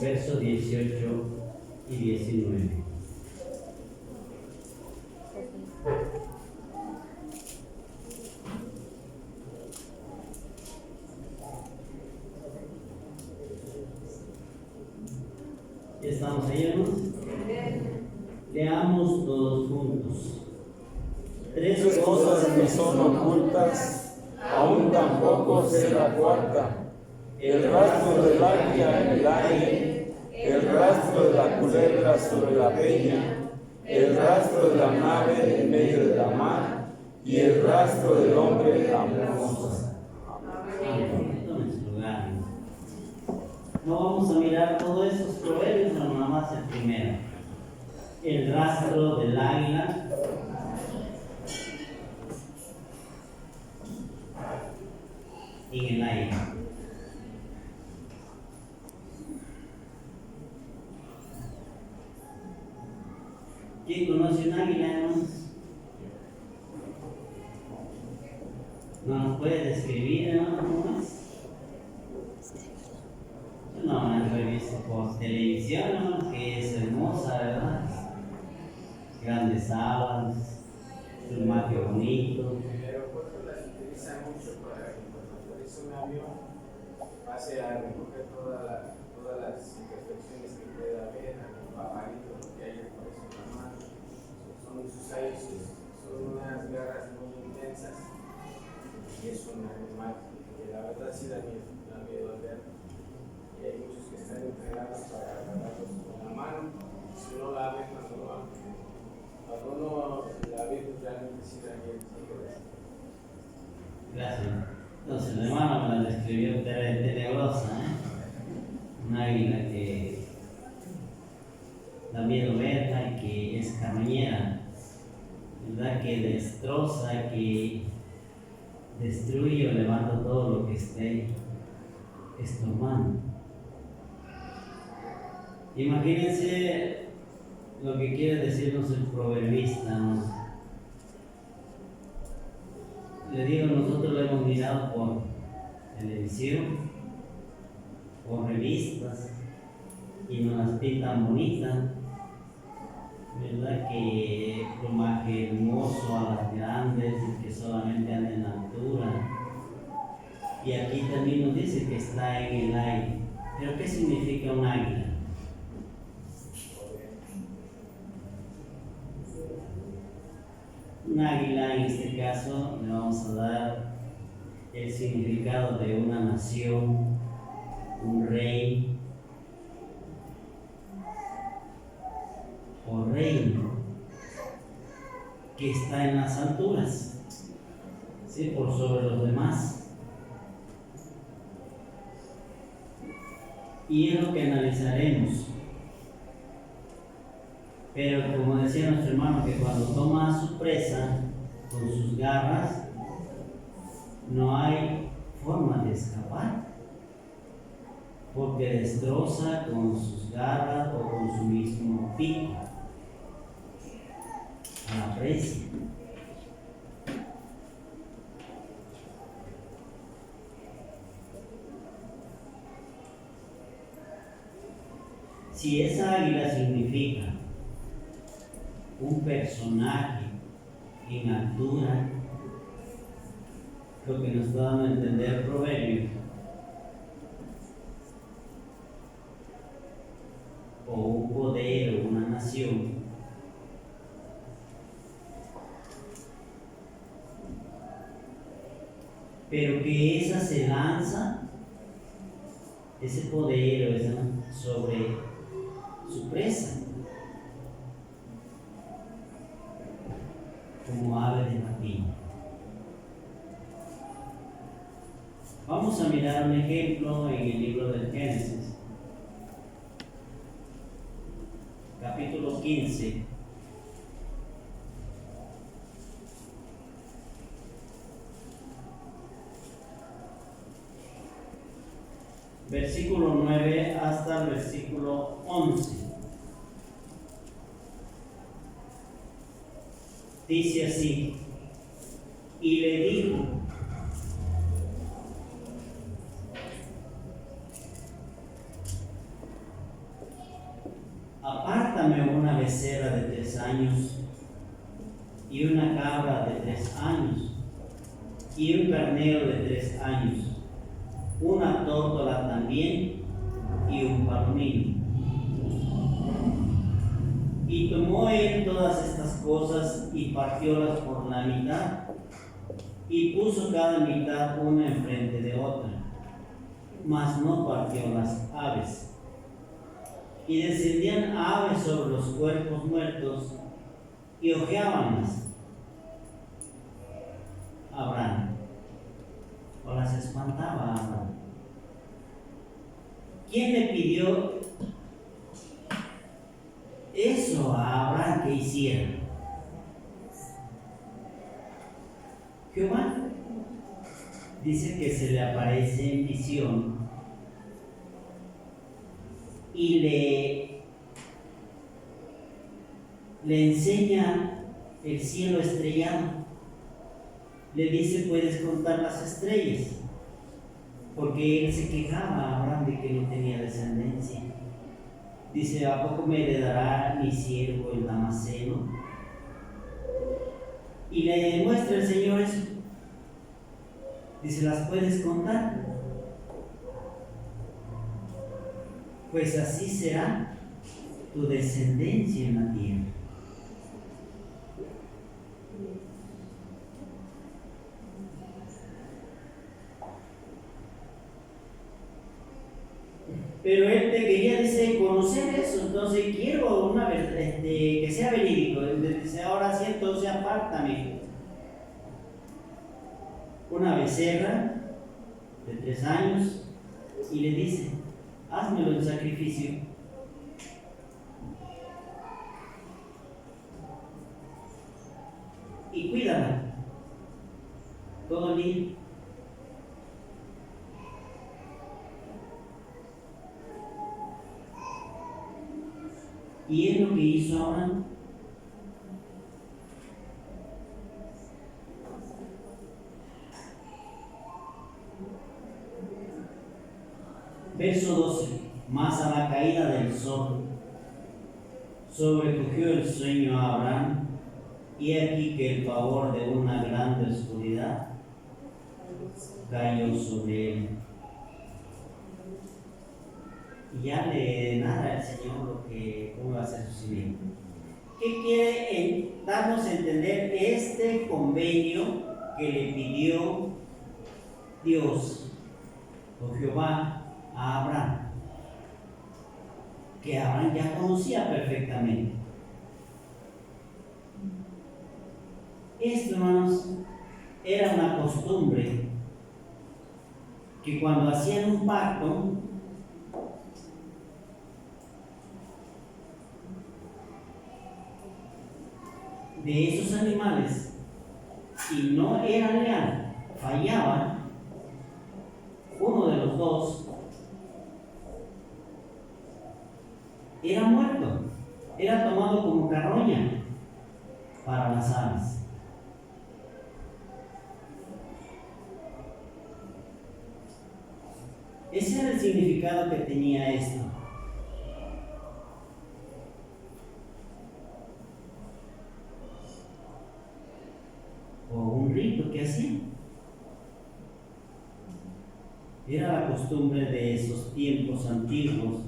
versos 18 y 19. ¿Estamos ahí, hermanos? Leamos todos juntos. Tres cosas me son ocultas, aún tampoco sé la cuarta: el rastro del águila en el aire, el rastro de la culebra sobre la peña, el rastro de la nave en medio de la mar y el rastro del hombre en la moza. Tomen su lugar. No vamos a mirar todos estos proverbios, pero nada más el primero. El rastro del águila. En el aire. ¿Quién conoce un águila, hermanos? ¿No nos puede describir, hermanos, cómo es? No, la he visto por televisión, hermanos, que es hermosa, ¿verdad? Grandes alas, plumaje bonito. En el aeropuerto las utilizan mucho para que cuando aterriza un avión pase a recoger todas las imperfecciones que pueda haber, algún pajarito que haya por eso en la mano. Son sus aires, son unas garras muy intensas y es un animal que la verdad sí da miedo al ver. Y hay muchos que están entrenados para agarrarlos con la mano. Si no la ven cuando uno la ve, pues realmente sí da miedo. Gracias. Entonces, el hermano me la describió tenebrosa, un águila que da miedo verla y que es carroñera, ¿verdad? Que destroza, que destruye o levanta todo lo que esté estorbando. Imagínense lo que quiere decirnos el proverbista, ¿no? Le digo, nosotros lo hemos mirado por televisión, por revistas, y nos las pintan bonitas, ¿verdad? Que plumaje hermoso a las grandes, que solamente andan en altura. Y aquí también nos dice que está en el aire. ¿Pero qué significa un águila? Un águila, en este caso, le vamos a dar el significado de una nación, un rey o reino que está en las alturas, ¿sí? Por sobre los demás. Y es lo que analizaremos. Pero como decía nuestro hermano, que cuando toma a su presa con sus garras, no hay forma de escapar, porque destroza con sus garras o con su mismo pico a la presa. Si esa águila significa un personaje en altura, lo que nos está dando a entender el proverbio, o un poder o una nación, pero que esa se lanza, ese poder o esa, sobre su presa, como ave de rapina. Vamos a mirar un ejemplo en el libro del Génesis, capítulo 15. Versículo 9 hasta el versículo 11. Dice así: y le dijo: apártame una becerra de 3 años y una cabra de 3 años y un carnero de 3 años, una tórtola también y un palomino. Y tomó él todas estas cosas y partiólas por la mitad y puso cada mitad una enfrente de otra, mas no partió las aves. Y descendían aves sobre los cuerpos muertos y ojeábanlas Abraham, o las espantaba a Abraham. ¿Quién le pidió eso a Abraham que hiciera? Jehová. Dice que se le aparece en visión y le enseña el cielo estrellado. Le dice: puedes contar las estrellas, porque él se quejaba a Abraham de que no tenía descendencia. Dice: ¿a poco me heredará mi siervo el Damaseno? Y le muestra el Señor eso. Dice: ¿las puedes contar? Pues así será tu descendencia en la tierra. Pero él te quería, dice, conocer eso. Entonces quiero una vez que sea verídico. Él dice: ahora sí, entonces apártame una becerra de 3 años y le dice: házmelo en sacrificio. Y cuídala todo el día. Y es lo que hizo Abraham. Verso 12. Mas a la caída del sol sobrecogió el sueño a Abraham, y aquí que el pavor de una grande oscuridad cayó sobre él. Y ya le narra el Señor cómo va a ser su simiente. ¿Qué quiere darnos a entender este convenio que le pidió Dios o Jehová a Abraham? Que Abraham ya conocía perfectamente. Esto, hermanos, era una costumbre que cuando hacían un pacto, de esos animales, si no era leal, fallaba uno de los dos, era muerto, era tomado como carroña para las aves. Ese era el significado que tenía esto. O un rito que hacían. Era la costumbre de esos tiempos antiguos.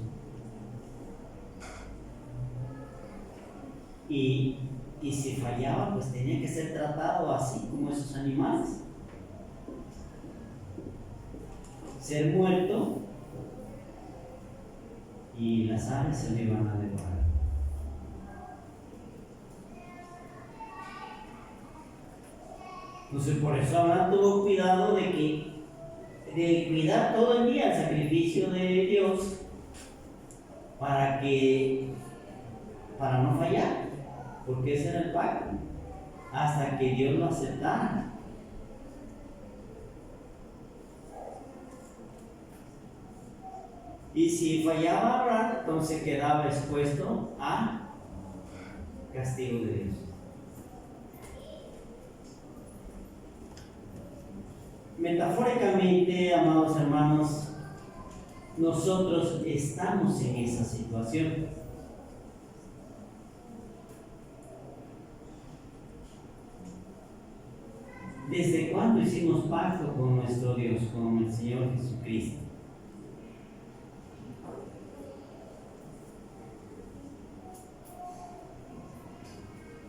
Y si fallaba, pues tenía que ser tratado así como esos animales. Ser muerto, y las aves se le iban a devorar. Entonces, por eso Abraham tuvo cuidado de cuidar todo el día el sacrificio de Dios para no fallar, porque ese era el pacto, hasta que Dios lo aceptara. Y si fallaba Abraham, entonces quedaba expuesto a castigo de Dios. Metafóricamente, amados hermanos, nosotros estamos en esa situación. ¿Desde cuándo hicimos pacto con nuestro Dios, con el Señor Jesucristo?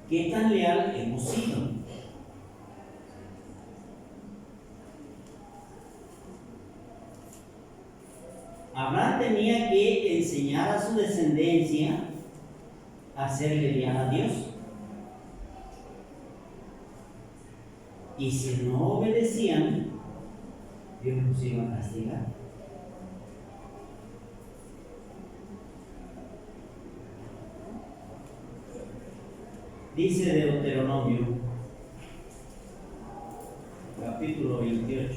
¿Qué tan leal hemos sido? Abraham tenía que enseñar a su descendencia a serle leal a Dios. Y si no obedecían, Dios los iba a castigar. Dice Deuteronomio, capítulo 28.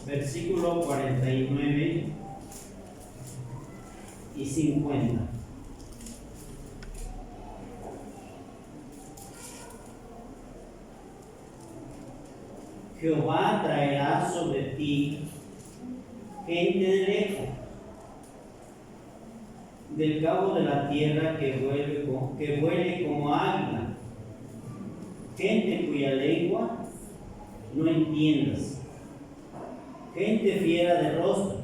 Versículo 49 y 50. Jehová traerá sobre ti gente de lejos, del cabo de la tierra que vuele como águila, gente cuya lengua no entiendas, gente fiera de rostro,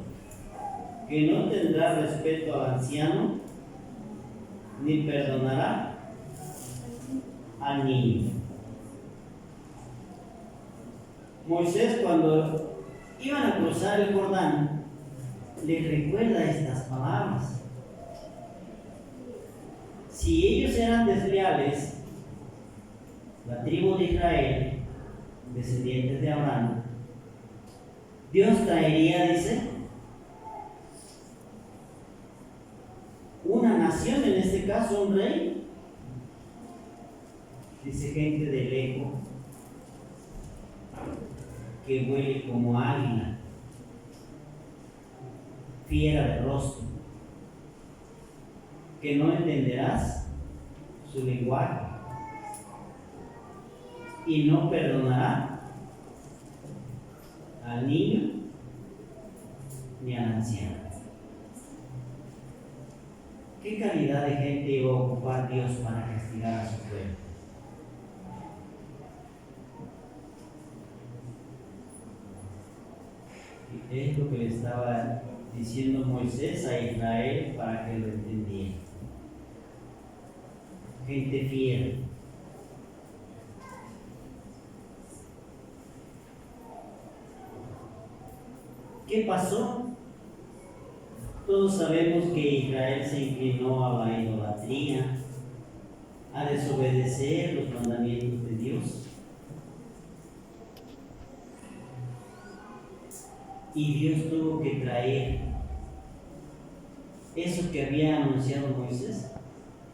que no tendrá respeto al anciano, ni perdonará al niño. Moisés, cuando iban a cruzar el Jordán, les recuerda estas palabras. Si ellos eran desleales, la tribu de Israel, descendientes de Abraham, Dios traería, dice, una nación, en este caso un rey, dice gente de lejos, que huele como águila, fiera de rostro, que no entenderás su lenguaje y no perdonará al niño ni al anciano. ¿Qué calidad de gente iba a ocupar Dios para castigar a su pueblo? Es lo que le estaba diciendo Moisés a Israel para que lo entendiera. Gente fiel. ¿Qué pasó? Todos sabemos que Israel se inclinó a la idolatría, a desobedecer los mandamientos de Dios. Y Dios tuvo que traer eso que había anunciado Moisés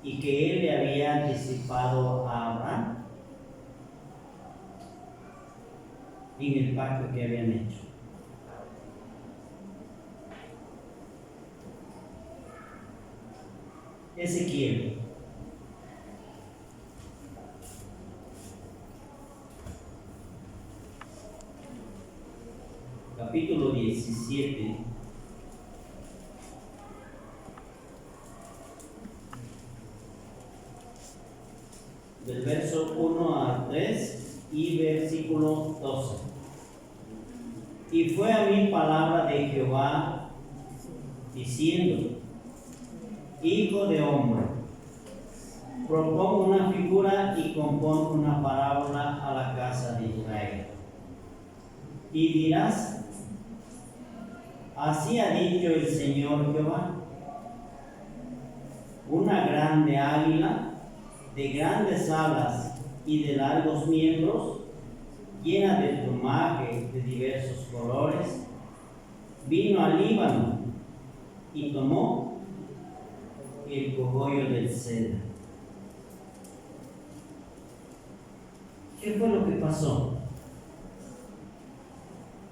y que él le había anticipado a Abraham en el pacto que habían hecho. Ezequiel. Capítulo 17. Del verso 1 a 3 y versículo 12. Y fue a mí palabra de Jehová diciendo: Hijo de hombre, propón una figura y compón una parábola a la casa de Israel. Y dirás: así ha dicho el Señor Jehová, una grande águila de grandes alas y de largos miembros, llena de plumaje de diversos colores, vino al Líbano y tomó el cogollo del cedro. ¿Qué fue lo que pasó?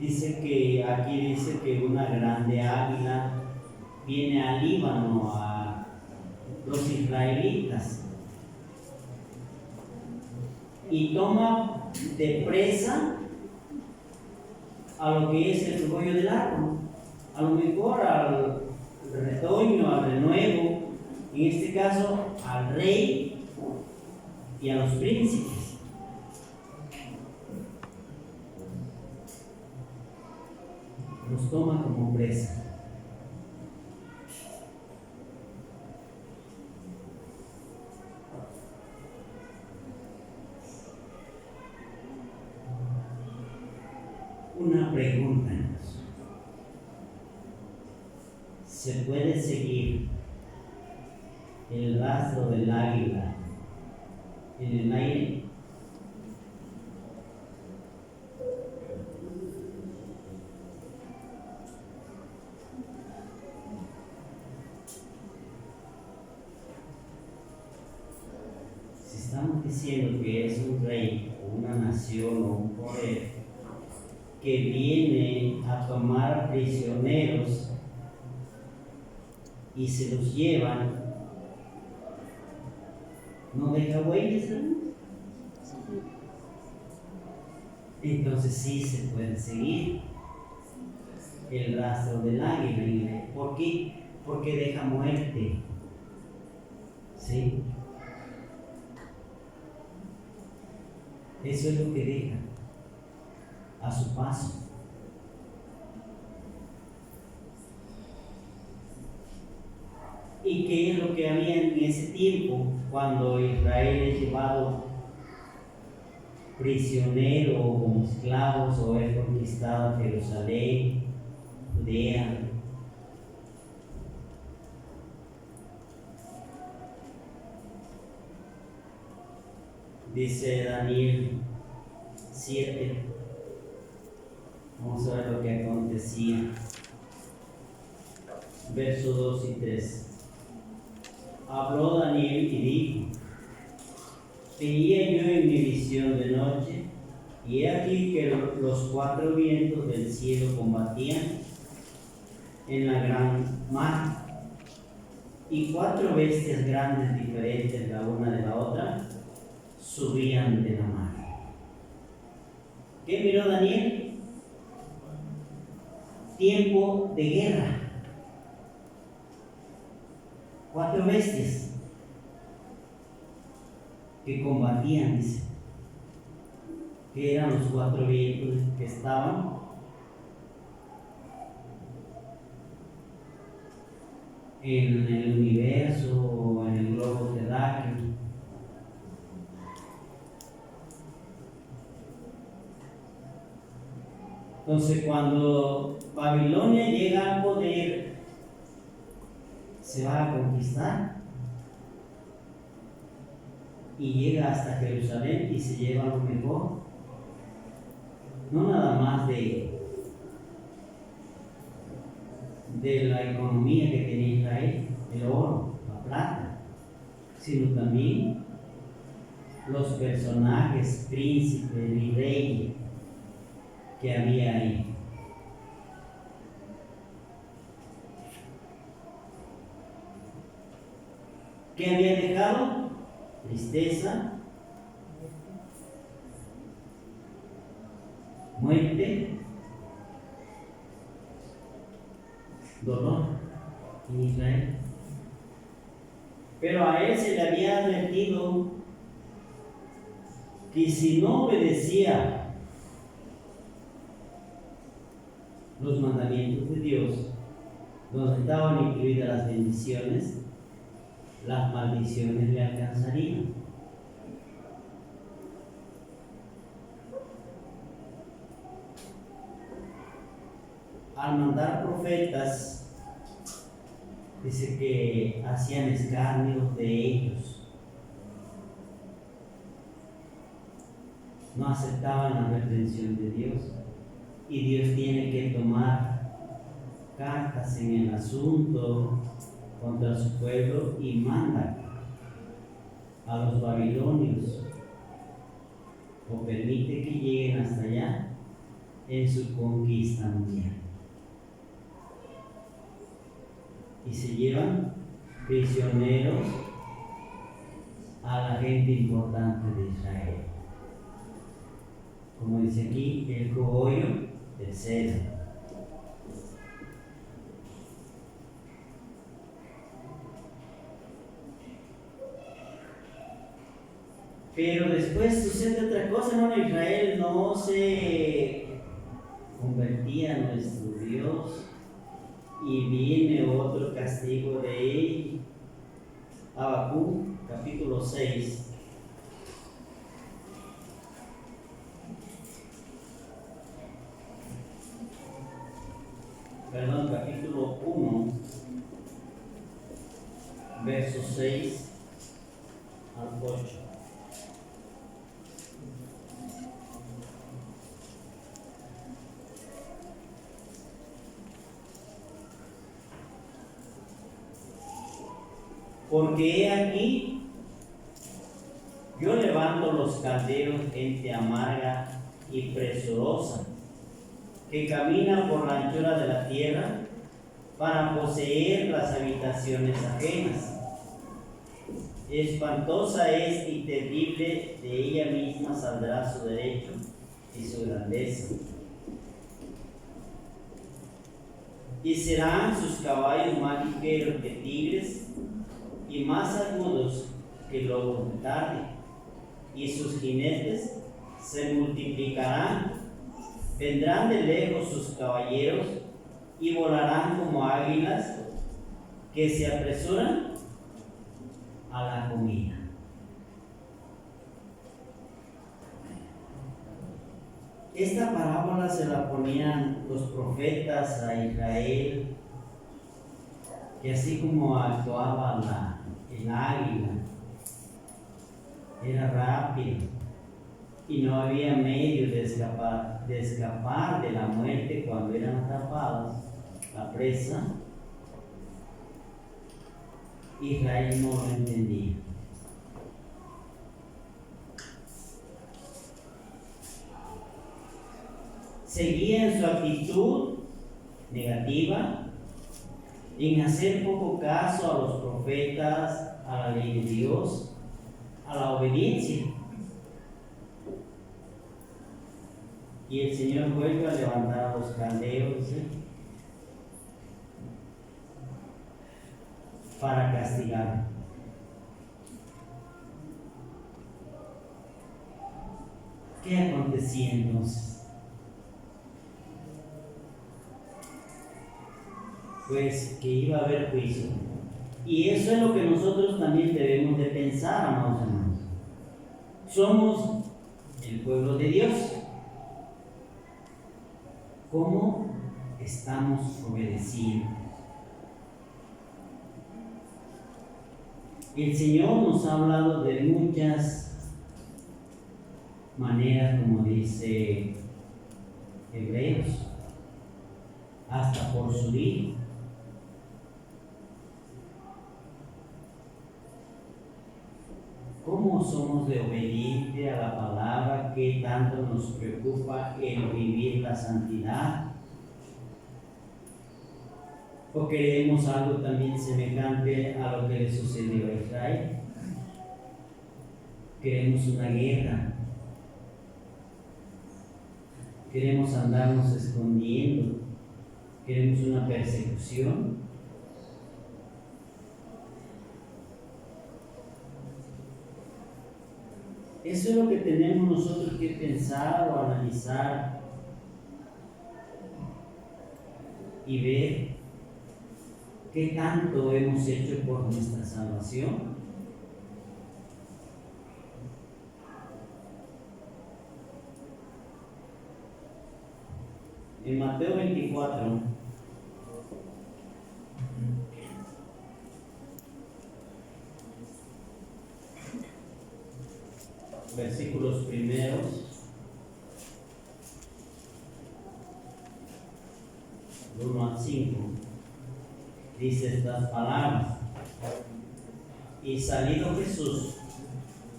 Aquí dice que una grande águila viene al Líbano a los israelitas y toma de presa a lo que es el cogollo del árbol, a lo mejor al retoño, al renuevo, en este caso al rey y a los príncipes. Los toma como presa. Una pregunta: ¿se puede seguir el rastro del águila en el aire? Si estamos diciendo que es un rey o una nación o un poder que viene a tomar prisioneros y se los llevan, ¿no deja huellas, hermano? Entonces sí se puede seguir el rastro del águila. ¿Por qué? Porque deja muerte. ¿Sí? Eso es lo que deja a su paso. ¿Y qué es lo que había en ese tiempo cuando Israel es llevado prisionero o como esclavos o es conquistado Jerusalén, Judea? Dice Daniel 7. Vamos a ver lo que acontecía. Versos 2 y 3. Habló Daniel y dijo: veía yo en mi visión de noche, y he aquí que los 4 vientos del cielo combatían en la gran mar, y 4 bestias grandes diferentes la una de la otra subían de la mar. ¿Qué miró Daniel? Tiempo de guerra. 4 bestias que combatían, dice, que eran los 4 vientos que estaban en el universo o en el globo terráqueo. Entonces, cuando Babilonia llega al poder, se va a conquistar y llega hasta Jerusalén y se lleva lo mejor, no nada más de la economía que tenía Israel, el oro, la plata, sino también los personajes, príncipes y reyes que había ahí. ¿Qué había dejado? Tristeza, muerte, dolor en Israel. Pero a él se le había advertido que si no obedecía los mandamientos de Dios, donde estaban incluidas las bendiciones, las maldiciones le alcanzarían. Al mandar profetas, dice que hacían escarnios de ellos, no aceptaban la reprensión de Dios, y Dios tiene que tomar cartas en el asunto contra su pueblo y manda a los babilonios o permite que lleguen hasta allá en su conquista mundial. Y se llevan prisioneros a la gente importante de Israel. Como dice aquí, el cogollo de cedro. Pero después sucede otra cosa, ¿no? Israel no se convertía en nuestro Dios y viene otro castigo de él. Habacuc, capítulo 6. Perdón, capítulo 1, versos 6 al 8. Porque he aquí, yo levanto los calderos, gente amarga y presurosa, que camina por la anchura de la tierra para poseer las habitaciones ajenas. Espantosa es y terrible, de ella misma saldrá su derecho y su grandeza. Y serán sus caballos más ligeros que tigres y más agudos que lobos de tarde, y sus jinetes se multiplicarán. Vendrán de lejos sus caballeros y volarán como águilas que se apresuran a la comida. Esta parábola se la ponían los profetas a Israel, que así como actuaba el águila, era rápido y no había medio de escapar de la muerte cuando eran atrapados, la presa. Israel no lo entendía. Seguía en su actitud negativa, en hacer poco caso a los profetas, a la ley de Dios, a la obediencia. Y el Señor vuelve a levantar a los caldeos para castigar. ¿Qué acontecía entonces? Pues que iba a haber juicio. Y eso es lo que nosotros también debemos de pensar, amados hermanos. Somos el pueblo de Dios. ¿Cómo estamos obedeciendo? El Señor nos ha hablado de muchas maneras, como dice Hebreos, hasta por su Hijo. ¿Cómo somos de obediente a la palabra? ¿Qué tanto nos preocupa el vivir la santidad? ¿O queremos algo también semejante a lo que le sucedió a Israel? Queremos una guerra. Queremos andarnos escondiendo. Queremos una persecución. Eso es lo que tenemos nosotros que pensar o analizar y ver qué tanto hemos hecho por nuestra salvación. En Mateo 24, versículos primeros, 1 al 5, dice estas palabras: y salido Jesús,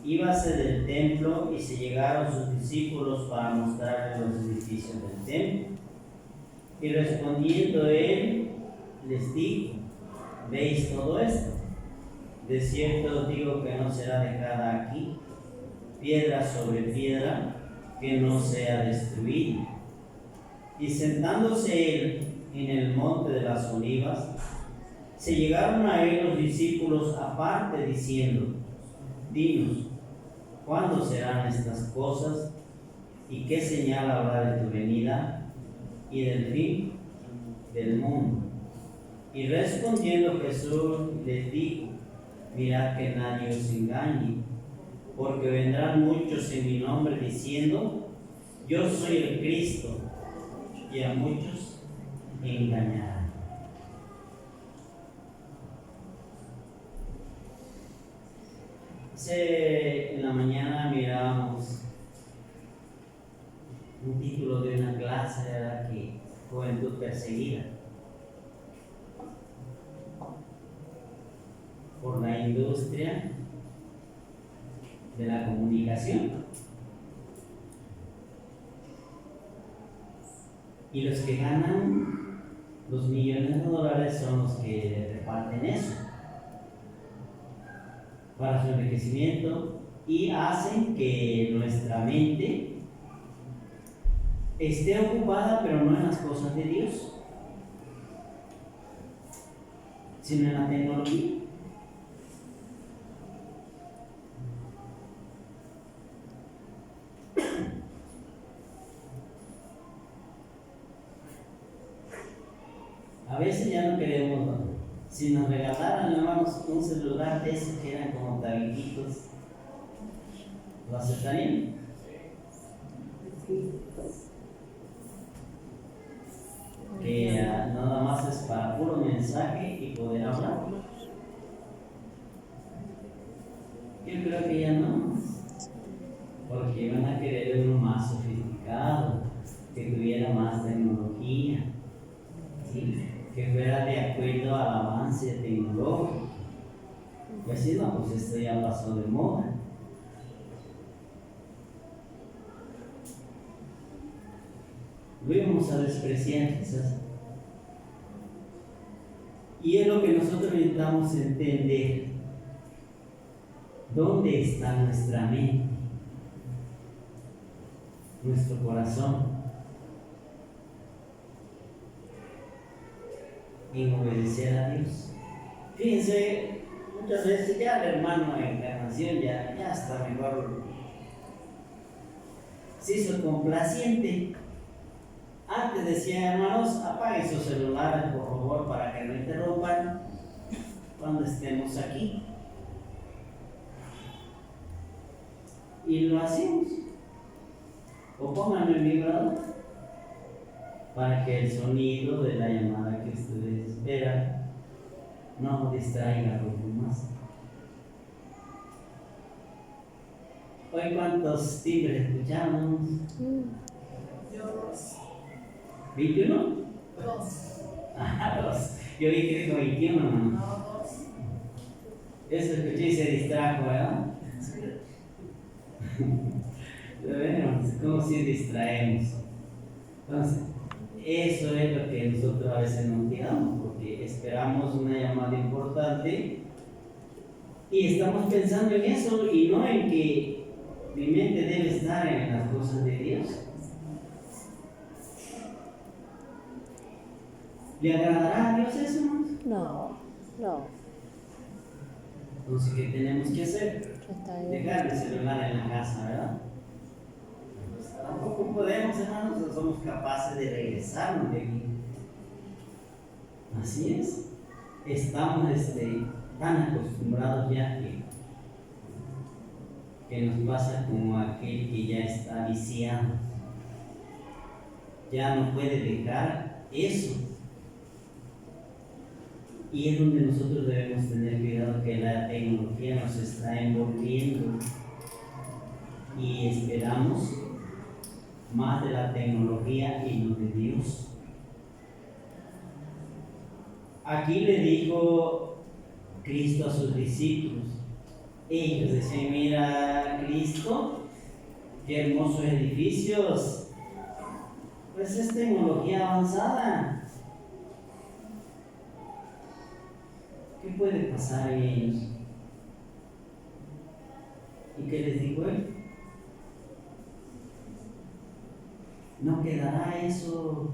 íbase del templo, y se llegaron sus discípulos para mostrarle los edificios del templo. Y respondiendo él, les dijo: ¿veis todo esto? De cierto os digo que no será dejada aquí piedra sobre piedra que no sea destruida. Y sentándose él en el monte de las olivas, se llegaron a él los discípulos aparte diciendo: Dinos, ¿cuándo serán estas cosas? ¿Y qué señal habrá de tu venida y del fin del mundo? Y respondiendo Jesús les dijo: Mirad que nadie os engañe, porque vendrán muchos en mi nombre diciendo: Yo soy el Cristo, y a muchos engañarán. En la mañana mirábamos un título de una clase, ¿verdad? Que Juventud Perseguida por la industria de la comunicación. Y los que ganan los millones de dólares son los que reparten eso para su enriquecimiento y hacen que nuestra mente esté ocupada, pero no en las cosas de Dios, sino en la tecnología. A veces ya no queremos, ¿no? Si nos regalaran, hermanos, un celular de esos que eran como tabiquitos, ¿lo aceptarían? Que nada más es para puro mensaje y poder hablar. Yo creo que ya no, porque van a querer uno más sofisticado, que tuviera más tecnología, ¿sí? Que fuera de acuerdo al avance tecnológico. Pues sí, no, pues esto ya pasó de moda. Lo íbamos a despreciar quizás. Y es lo que nosotros necesitamos entender. ¿Dónde está nuestra mente? Nuestro corazón. En obedecer a Dios. Fíjense, muchas veces ya el hermano en Encarnación ya está mejor. Se hizo complaciente. Antes decía: hermanos, apaguen sus celulares por favor para que no interrumpan cuando estemos aquí. Y lo hacemos. O pongan el vibrador para que el sonido de la llamada que ustedes esperan no distraiga a los demás. Hoy, ¿cuántos timbres escuchamos? 21. 2. Ah, 2. Yo vi que dijo 21, ¿no? No, 2. Eso escuché y se distrajo, ¿verdad? Pero vemos cómo si distraemos. Entonces, eso es lo que nosotros a veces nos olvidamos, porque esperamos una llamada importante y estamos pensando en eso y no en que mi mente debe estar en las cosas de Dios. ¿Le agradará a Dios eso? No. Entonces, ¿qué tenemos que hacer? Dejar el celular en la casa, ¿verdad? Pues, tampoco podemos, hermanos, no somos capaces de regresarnos de aquí. Así es. Estamos tan acostumbrados ya que nos pasa como aquel que ya está viciado. Ya no puede dejar eso. Y es donde nosotros debemos tener cuidado, que la tecnología nos está envolviendo y esperamos más de la tecnología y no de Dios. Aquí le dijo Cristo a sus discípulos. Ellos decían: mira, Cristo, qué hermosos edificios. Pues es tecnología avanzada. ¿Qué puede pasar en ellos? ¿Y qué les dijo él? no quedará eso,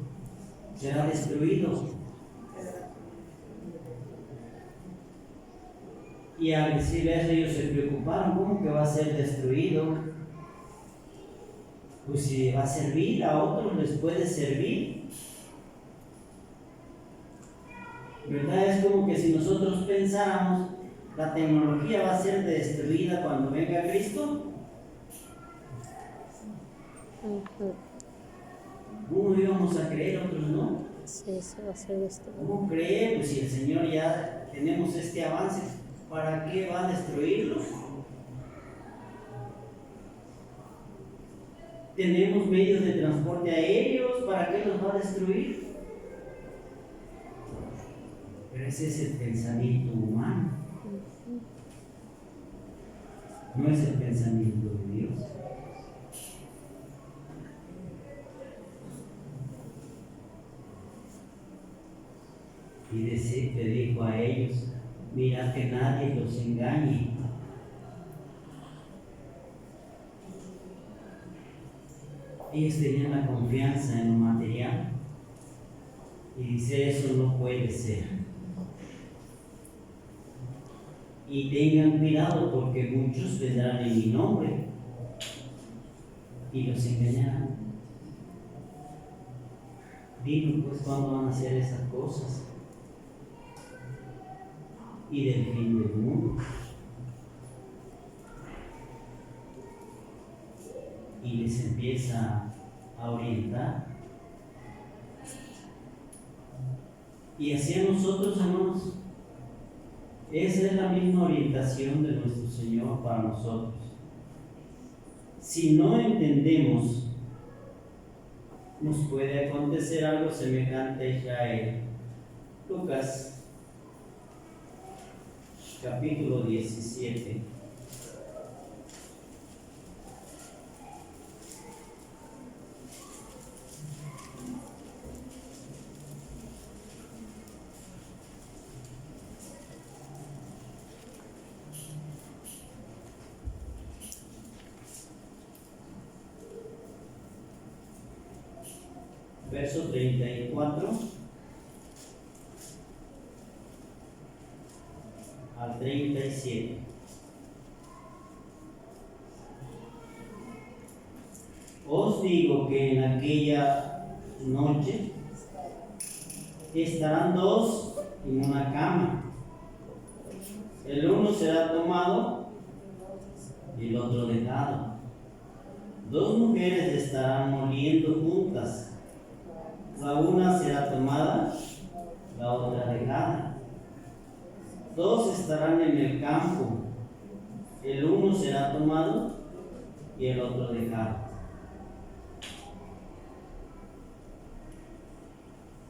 será destruido. Y al decir eso ellos se preocuparon, ¿cómo que va a ser destruido? Pues si va a servir, a otros les puede servir. ¿Verdad? Es como que si nosotros pensáramos, la tecnología va a ser destruida cuando venga Cristo. Unos íbamos a creer, otros no. Sí, se va a hacer esto. ¿Cómo cree? Pues si el Señor ya tenemos este avance, ¿para qué va a destruirlo? Tenemos medios de transporte aéreos, ¿para qué los va a destruir? Pero ese es el pensamiento humano, no es el pensamiento de Dios. Y le dijo a ellos, mirad que nadie los engañe. Ellos tenían la confianza en lo material y dice, eso no puede ser. Y tengan cuidado porque muchos vendrán en mi nombre y los engañarán. Dime pues cuándo van a hacer esas cosas. Y del fin del mundo. Y les empieza a orientar. Y así a nosotros, hermanos, esa es la misma orientación de nuestro Señor para nosotros. Si no entendemos, nos puede acontecer algo semejante a Israel. Lucas capítulo 17. Verso 34 al 37. Os digo que en aquella noche estarán dos en una cama. El uno será tomado y el otro dejado. Dos mujeres estarán moliendo juntas. La una será tomada, la otra dejada. Dos estarán en el campo, el uno será tomado y el otro dejado.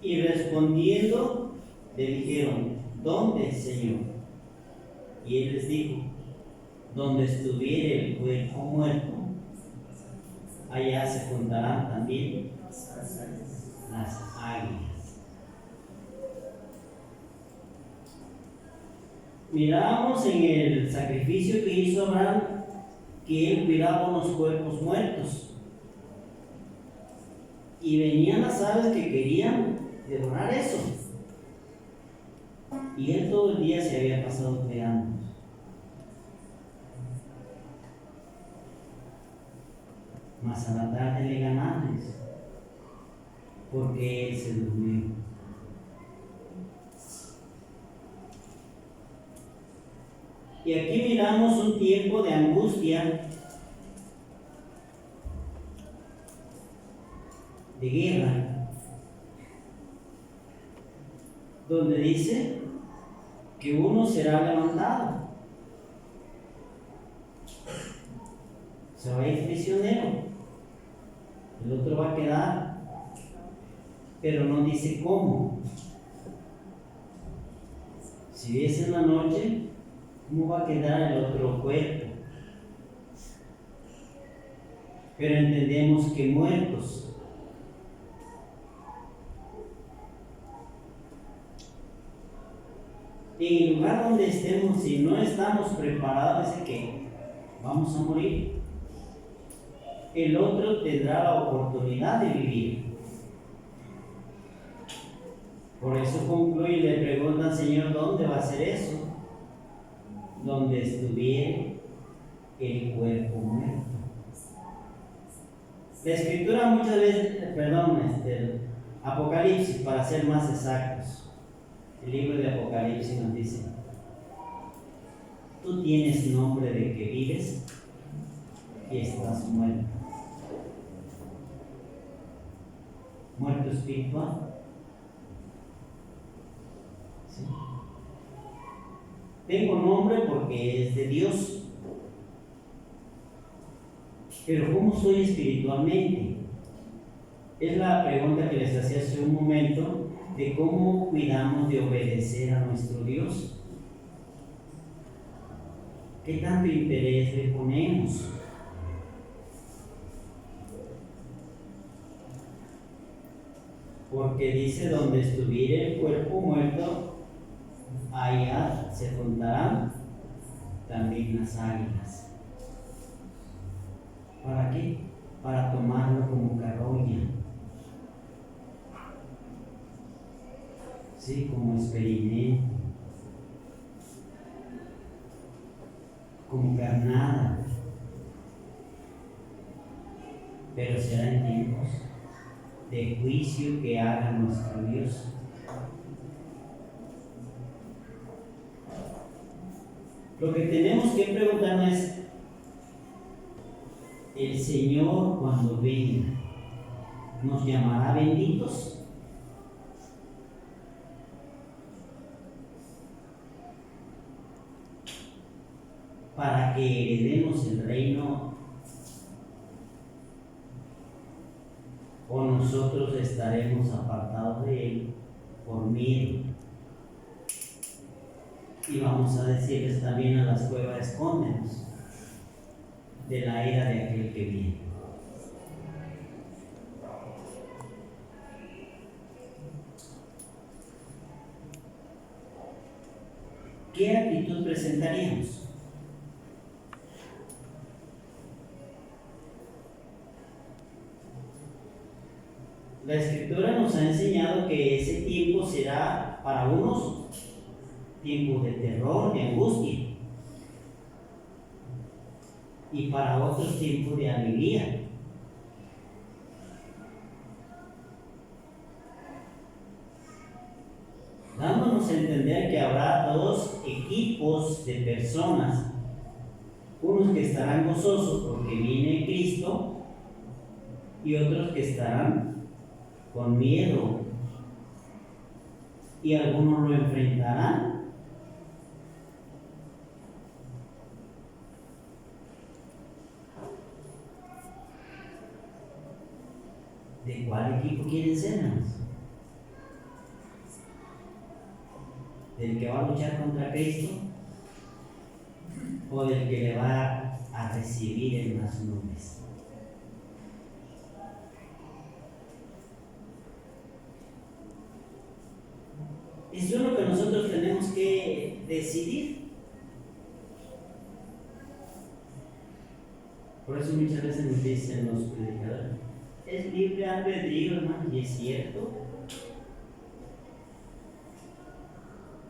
Y respondiendo le dijeron, ¿dónde, Señor? Y él les dijo, donde estuviere el cuerpo muerto, allá se juntarán también las águilas. Miramos en el sacrificio que hizo Abraham que él cuidaba unos cuerpos muertos y venían las aves que querían devorar eso, y él todo el día se había pasado cuidando. Mas a la tarde le ganaron porque él se durmió. Y aquí miramos un tiempo de angustia, de guerra, donde dice que uno será levantado, se va a ir prisionero, el otro va a quedar, pero no dice cómo. Si es en la noche, ¿cómo va a quedar el otro cuerpo? Pero entendemos que muertos. En el lugar donde estemos, si no estamos preparados, es que vamos a morir. el otro tendrá la oportunidad de vivir. Por eso concluye y le preguntan, Señor, ¿dónde va a ser eso? Donde estuviere el cuerpo muerto. La Escritura muchas veces, Apocalipsis, para ser más exactos, el libro de Apocalipsis nos dice, tú tienes nombre de que vives y estás muerto. Muerto espiritual. ¿Sí? Tengo nombre porque es de Dios. Pero ¿cómo soy espiritualmente? Es la pregunta que les hacía hace un momento de cómo cuidamos de obedecer a nuestro Dios. ¿Qué tanto interés le ponemos? Porque dice, donde estuviere el cuerpo muerto, allá se juntarán también las águilas. ¿Para qué? Para tomarlo como carroña. Sí, como experimento. Como carnada. Pero será en tiempos de juicio que haga nuestro Dios. Lo que tenemos que preguntarnos es, ¿el Señor cuando venga nos llamará benditos? Para que heredemos el reino, o nosotros estaremos apartados de Él por miedo. Y vamos a decirles también a las cuevas, escóndenos de la ira de aquel que viene. ¿Qué actitud presentaríamos? La Escritura nos ha enseñado que ese tiempo será para unos tiempo de terror, de angustia, y para otros tiempo de alegría. Dándonos a entender que habrá dos equipos de personas, unos que estarán gozosos porque viene Cristo y otros que estarán con miedo, y algunos lo enfrentarán ¿de cuál equipo quieren ser, hermanos? ¿Del que va a luchar contra Cristo o del que le va a recibir en las nubes? Eso es lo que nosotros tenemos que decidir. Por eso muchas veces nos dicen los predicadores, es libre albedrío, hermano, y es cierto.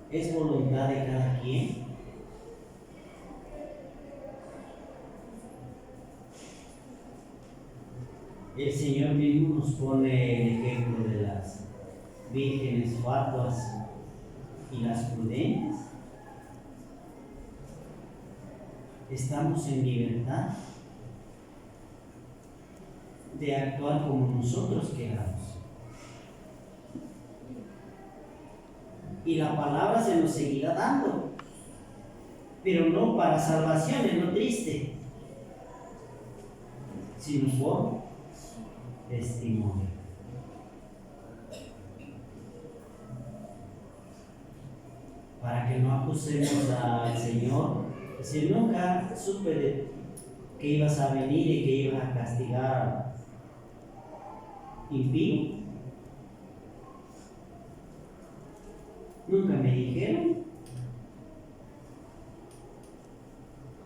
Es voluntad de cada quien. El Señor mismo nos pone el ejemplo de las vírgenes fatuas y las prudentes. Estamos en libertad de actuar como nosotros queramos. Y la palabra se nos seguirá dando, pero no para salvación, es lo triste, sino por testimonio. Para que no acusemos al Señor, si nunca supe que ibas a venir y que ibas a castigar impío. Nunca me dijeron.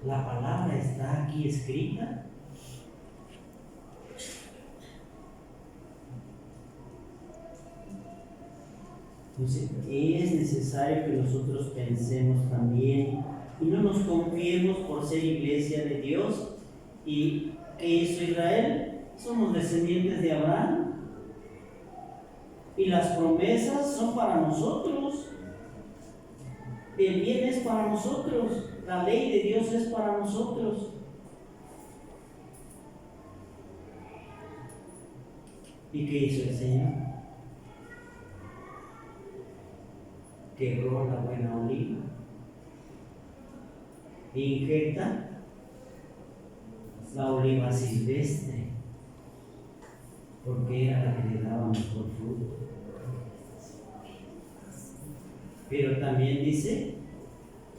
La palabra está aquí escrita. Entonces es necesario que nosotros pensemos también y no nos confiemos por ser iglesia de Dios. ¿Y qué hizo Israel? Somos descendientes de Abraham y las promesas son para nosotros. El bien es para nosotros, la ley de Dios es para nosotros. ¿Y qué hizo el Señor? Quebró la buena oliva, injerta la oliva silvestre, porque era la que le daba mejor fruto. Pero también dice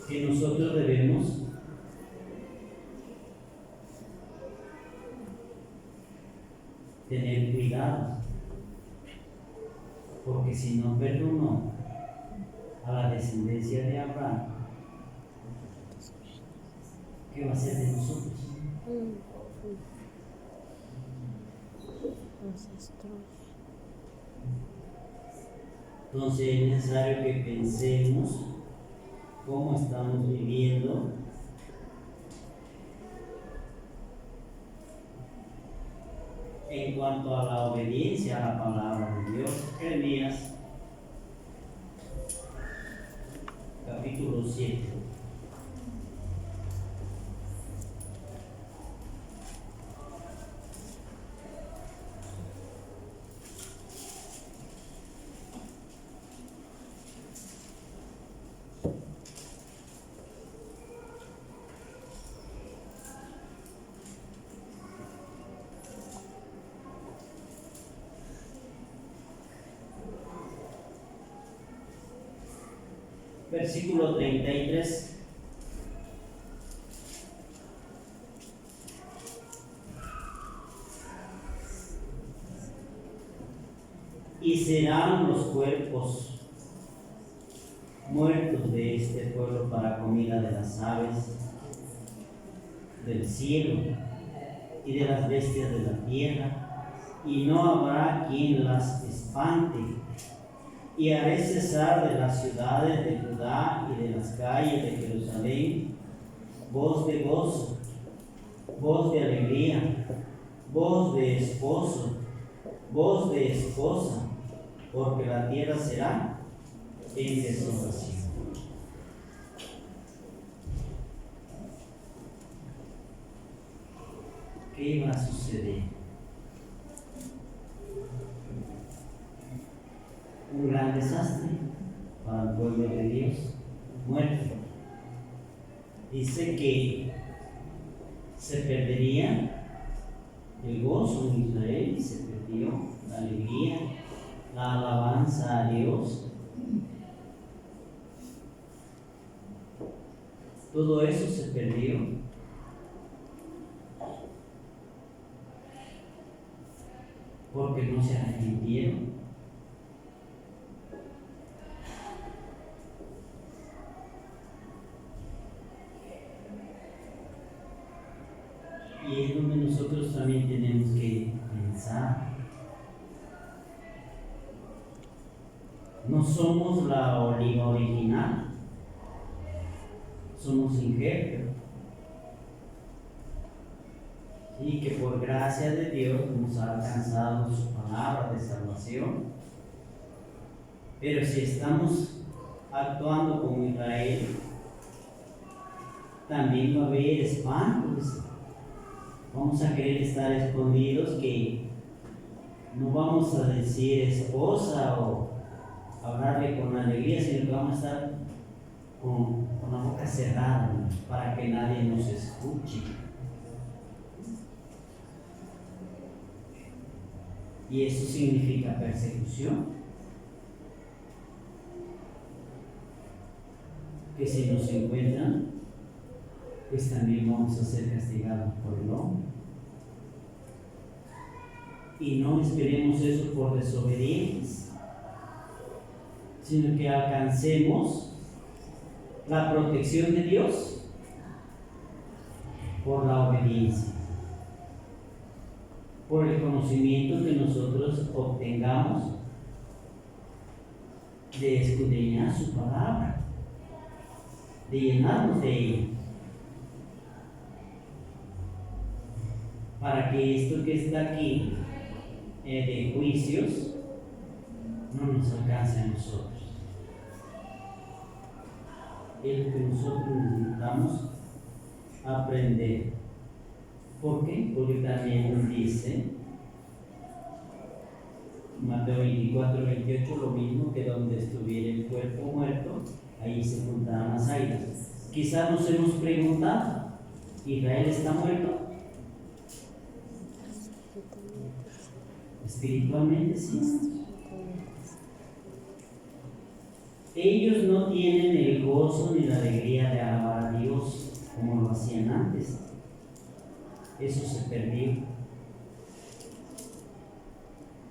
que nosotros debemos tener cuidado, porque si no perdonó a la descendencia de Abraham, ¿qué va a hacer de nosotros? Entonces es necesario que pensemos cómo estamos viviendo en cuanto a la obediencia a la palabra de Dios. Jeremías capítulo 7. Versículo 33. Y serán los cuerpos muertos de este pueblo para comida de las aves del cielo y de las bestias de la tierra, y no habrá quien las espante. Y haré cesar de las ciudades de Judá y de las calles de Jerusalén voz de gozo, voz de alegría, voz de esposo, voz de esposa, porque la tierra será en desolación. ¿Qué va a suceder? Un gran desastre para el pueblo de Dios, muerto. Dice que se perdería el gozo en Israel, se perdió la alegría, la alabanza a Dios. Todo eso se perdió. Porque no se arrepintieron. Y es donde nosotros también tenemos que pensar. No somos la oliva original, somos injertos. Y que por gracia de Dios nos ha alcanzado su palabra de salvación. Pero si estamos actuando como Israel, también va a haber espantos. Vamos a querer estar escondidos, que no vamos a decir esposa o hablarle con alegría, sino que vamos a estar con la boca cerrada, ¿no?, para que nadie nos escuche. Y eso significa persecución. Que si nos encuentran, pues también vamos a ser castigados por el hombre. Y no esperemos eso por desobedientes, sino que alcancemos la protección de Dios por la obediencia, por el conocimiento que nosotros obtengamos de escudriñar su palabra, de llenarnos de ella, para que esto que está aquí de juicios no nos alcance a nosotros. Es lo que nosotros necesitamos aprender. ¿Por qué? Porque también nos dice Mateo 24, 28, lo mismo, que donde estuviera el cuerpo muerto, ahí se juntarán las águilas. Quizás nos hemos preguntado, ¿Israel está muerto? Espiritualmente sí. Ellos no tienen el gozo ni la alegría de alabar a Dios como lo hacían antes. Eso se perdió.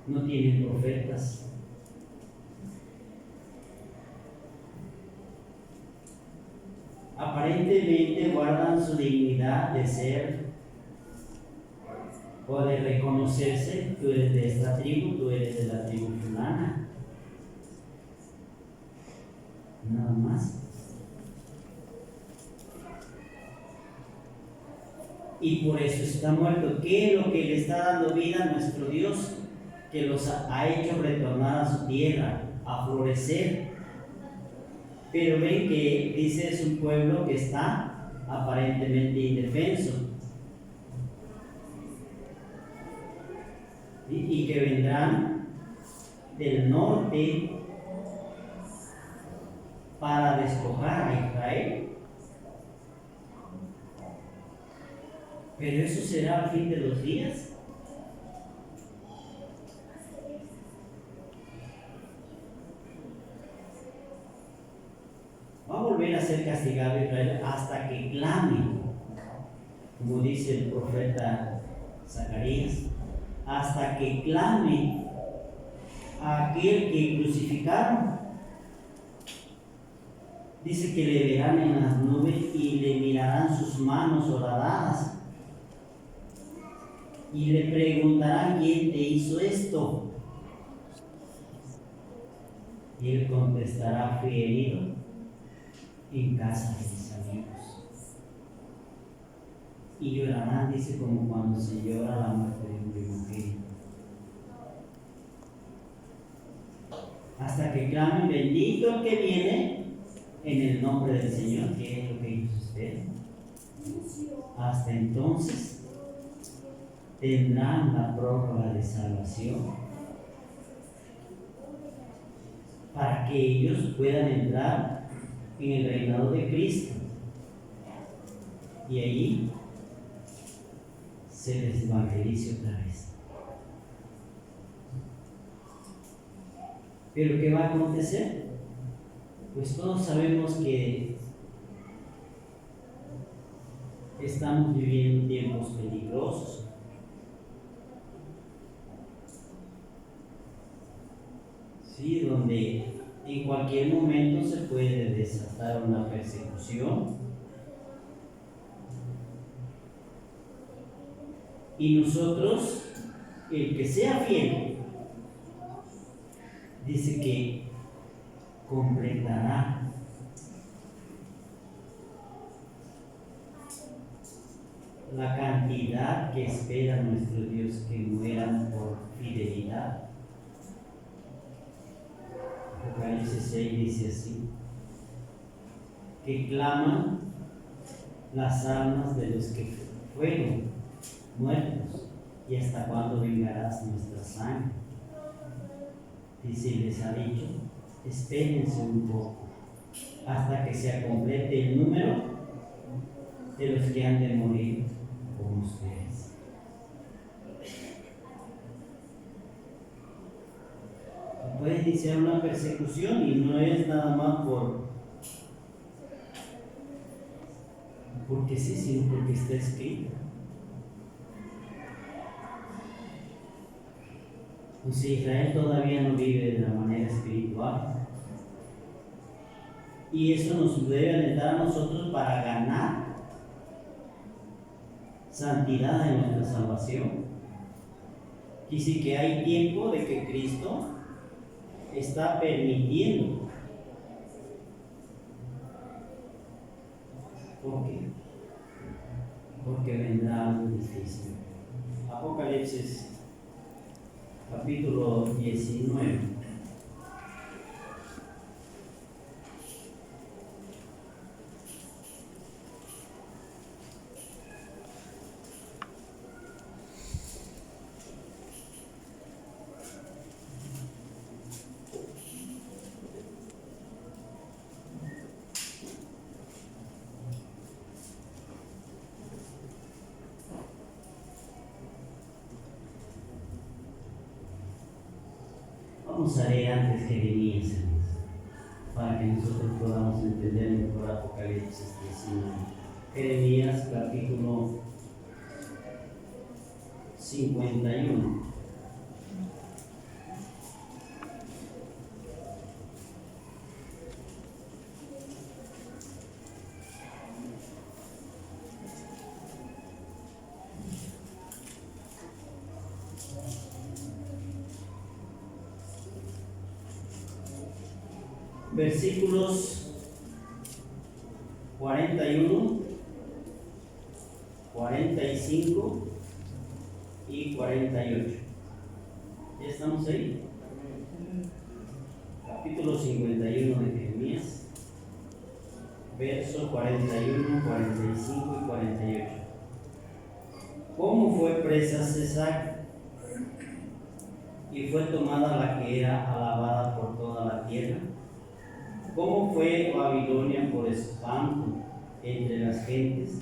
No tienen profetas. Aparentemente guardan su dignidad de ser o de reconocerse. Tú eres de esta tribu, tú eres de la tribu fulana. Nada más. Y por eso está muerto. ¿Qué es lo que le está dando vida a nuestro Dios? Que los ha hecho retornar a su tierra, a florecer. Pero ven que dice es un pueblo que está aparentemente indefenso. Y que vendrán del norte para despojar a Israel. Pero eso será al fin de los días. Va a volver a ser castigado Israel hasta que clame, como dice el profeta Zacarías, hasta que clame a aquel que crucificaron. Dice que le verán en las nubes y le mirarán sus manos horadadas y le preguntarán: ¿quién te hizo esto? Y él contestará: fui herido en casa de mis amigos. Y llorarán, dice, como cuando se llora la muerte de un primogénito. Hasta que clamen: bendito el que viene en el nombre del Señor. ¿Qué es lo que hizo usted? Hasta entonces tendrán la prórroga de salvación para que ellos puedan entrar en el reinado de Cristo, y allí se les evangelice otra vez. Pero ¿qué va a acontecer? Pues todos sabemos que estamos viviendo tiempos peligrosos. Sí, donde en cualquier momento se puede desatar una persecución. Y nosotros, el que sea fiel, dice que completará la cantidad que espera nuestro Dios que mueran por fidelidad. Apocalipsis 6 dice así: que claman las almas de los que fueron muertos, y hasta cuándo vengarás nuestra sangre. Dice, y les ha dicho: espérense un poco hasta que se complete el número de los que han de morir con ustedes. Puede iniciar una persecución y no es nada más porque sí, sino porque está escrito. Pues Israel todavía no vive de la manera espiritual, y eso nos debe alentar a nosotros para ganar santidad en nuestra salvación. Y sí que hay tiempo de que Cristo está permitiendo. ¿Por qué? Porque vendrá algo difícil. Apocalipsis capítulo 19. Vamos a leer antes Jeremías, para que nosotros podamos entender mejor Apocalipsis 19. Jeremías capítulo 51. Versículos 41, 45 y 48. ¿Ya estamos ahí? Capítulo 51 de Jeremías, versos 41, 45 y 48. ¿Cómo fue presa Cesac y fue tomada la que era alabada por toda la tierra? ¿Cómo fue Babilonia por espanto entre las gentes?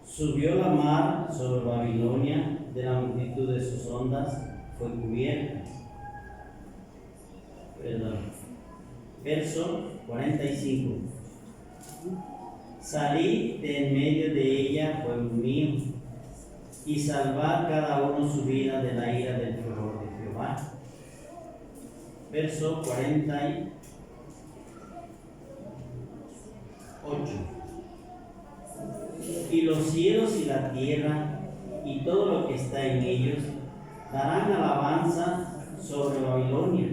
Subió la mar sobre Babilonia, de la multitud de sus ondas fue cubierta. Verso 45. Salid de en medio de ella, pueblo mío, y salvad cada uno su vida de la ira del furor de Jehová. Verso 48. Y los cielos y la tierra y todo lo que está en ellos darán alabanza sobre Babilonia,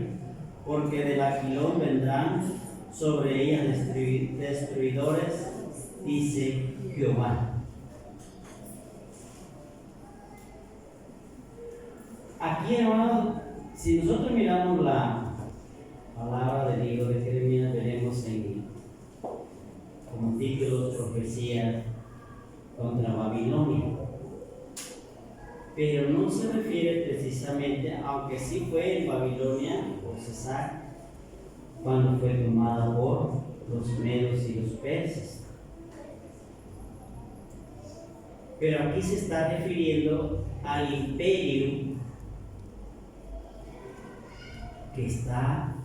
porque del Aquilón vendrán sobre ella destruidores, dice Jehová. Aquí, hermanos, si nosotros miramos la palabra del libro de Jeremías, veremos como títulos profecías contra Babilonia, pero no se refiere precisamente, aunque sí fue en Babilonia por Cesac, cuando fue tomada por los medos y los persas, pero aquí se está refiriendo al imperio que está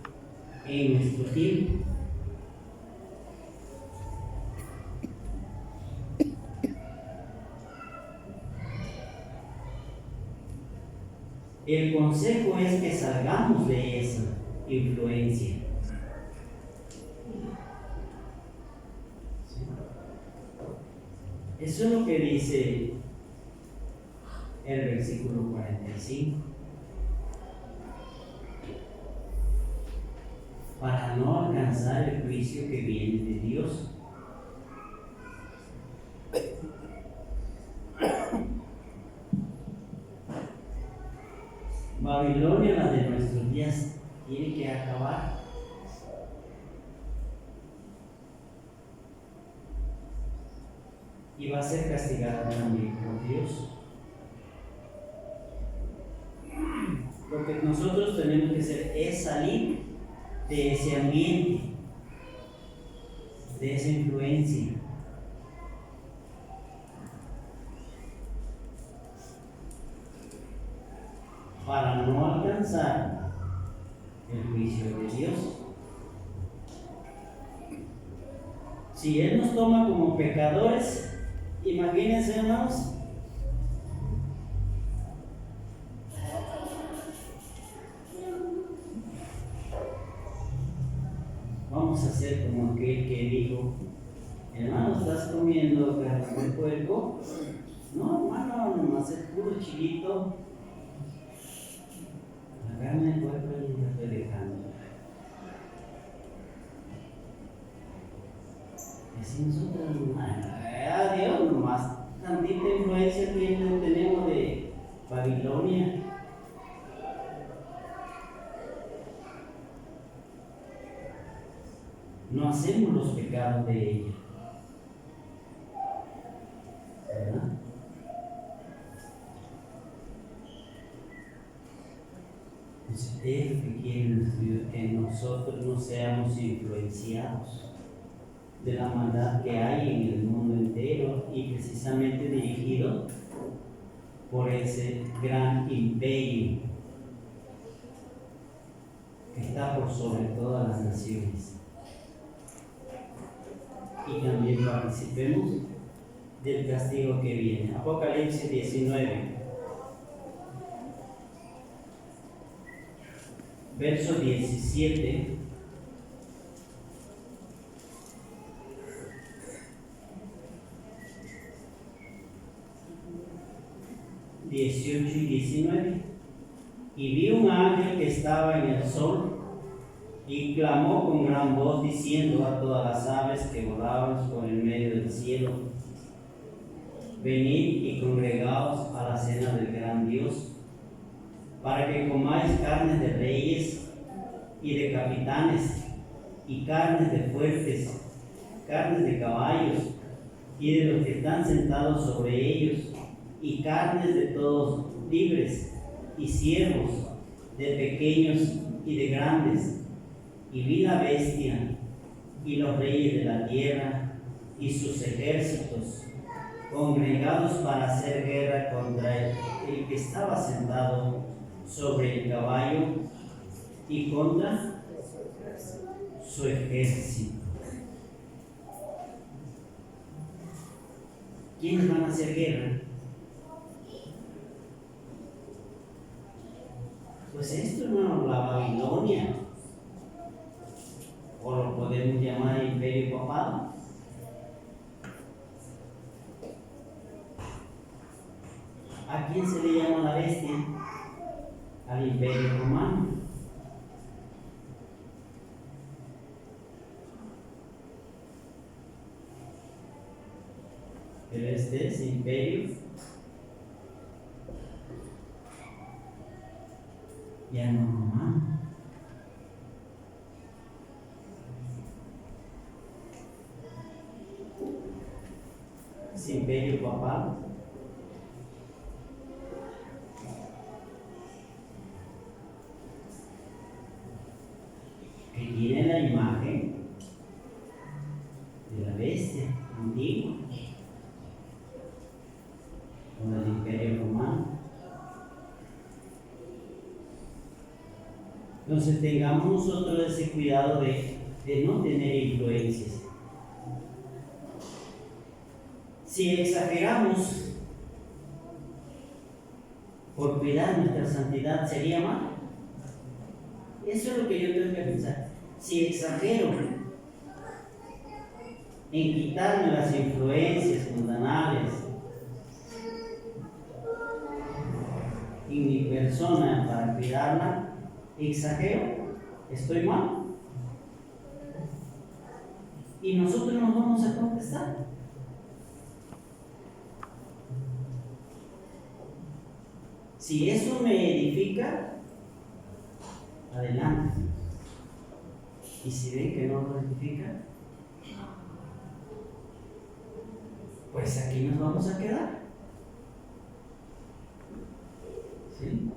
en nuestro tiempo. El consejo es que salgamos de esa influencia. Eso es lo que dice el versículo 45. Para no alcanzar el juicio que viene de Dios. Babilonia, la de nuestros días, tiene que acabar. Y va a ser castigada también por Dios. Lo que nosotros tenemos que hacer es salir de ese ambiente, de esa influencia. Para no alcanzar el juicio de Dios. Si Él nos toma como pecadores, imagínense, hermanos, vamos a hacer como aquel que dijo: hermano, ¿estás comiendo carne de puerco? No, hermano, nomás es puro chilito. La carne del cuerpo y la estoy dejando. Y así nosotros, a Dios nomás, tantita influencia tenemos de Babilonia. No hacemos los pecados de ella, ¿verdad? Entonces, es lo que quiere nuestro Dios, que nosotros no seamos influenciados de la maldad que hay en el mundo entero y precisamente dirigido por ese gran imperio que está por sobre todas las naciones. Y también participemos del castigo que viene. Apocalipsis 19, verso 17. 18 y 19. Y vi un ángel que estaba en el sol y clamó con gran voz diciendo a todas las aves que volaban por el medio del cielo: venid y congregaos a la cena del gran Dios, para que comáis carnes de reyes y de capitanes, y carnes de fuertes, carnes de caballos y de los que están sentados sobre ellos, y carnes de todos, libres y siervos, de pequeños y de grandes. Y vi la bestia y los reyes de la tierra y sus ejércitos congregados para hacer guerra contra el que estaba sentado sobre el caballo y contra su ejército. ¿Quiénes van a hacer guerra? Pues esto, hermano, la Babilonia, o lo podemos llamar imperio papal. ¿A quién se le llama la bestia? Al imperio romano. Pero este es imperio ya no romano. Es imperio papal. Que tiene la imagen de la bestia antigua, como el imperio romano. Entonces tengamos nosotros ese cuidado de no tener influencias. Si exageramos por cuidar nuestra santidad, ¿sería mal? Eso es lo que yo tengo que pensar. Si exagero en quitarme las influencias mundanales en mi persona para cuidarla, exagero, estoy mal. Y nosotros nos vamos a contestar. Si eso me edifica, adelante. Y si ven que no lo edifica, pues aquí nos vamos a quedar. ¿Sí?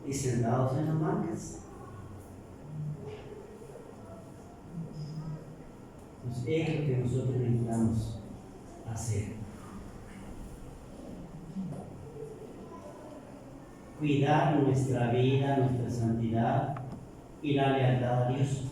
Y sentados en las bancas. Entonces es lo que nosotros necesitamos hacer. Cuidar nuestra vida, nuestra santidad y la lealtad a Dios.